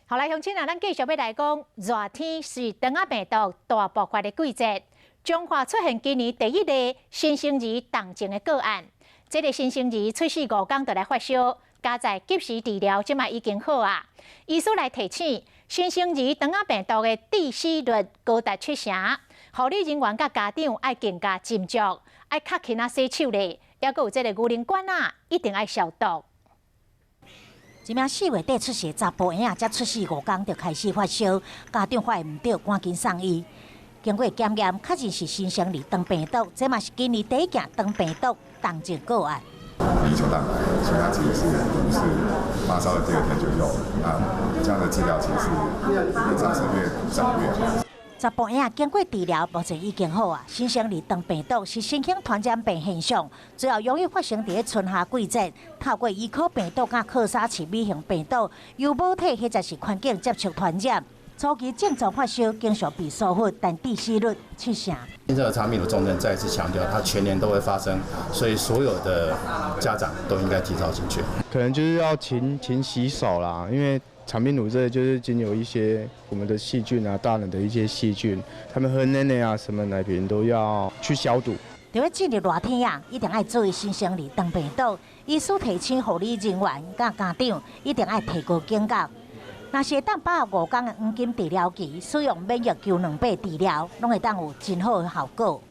后来乡亲啊，咱继续要来讲，热天是肠仔病毒大爆发的季节。中华出现今年第一例新生儿重症的个案，这个新生儿出世5天就来发烧，加在及时治疗，即卖已经好啊。医师来提醒，新生儿肠仔病毒的致死率高达70%，护理人员甲家长爱更加斟酌，爱较勤啊洗手咧，还佫有这个牛奶管啊，一定爱消毒。 一名4月底出世的查甫婴仔，才出世5天就开始发烧，家长发现唔对，赶紧送医。经过检验，确实是新生儿肠病毒，这嘛是今年第一件肠病毒重症个案。第一球蛋白，所以它其实是发烧的第2天就有，这样的治疗其实越长是越早越好。 查甫婴仔经过治疗，目前已经好啊。新生儿肠病毒是新型传染病现象，主要容易发生在春夏季节，透过伊科病毒甲克沙奇米型病毒由母体或者是环境接触传染。初期症状发烧，经常被疏忽，但致死率70%。新生儿肠病毒重症再一次强调，它全年都会发生，所以所有的家长都应该提早警觉。可能就是要勤洗手啦，因为 肠病毒这就是经有一些我们的细菌啊，大人的一些细菌，他们喝奶奶啊什么奶瓶都要去消毒。就要进入热天啊，一定要注意新生儿肠病毒。医师提醒护理人员甲家长一定要提高警觉。若是当85天的黄金治疗期，使用免疫球2倍治疗，拢会当有真好的效果。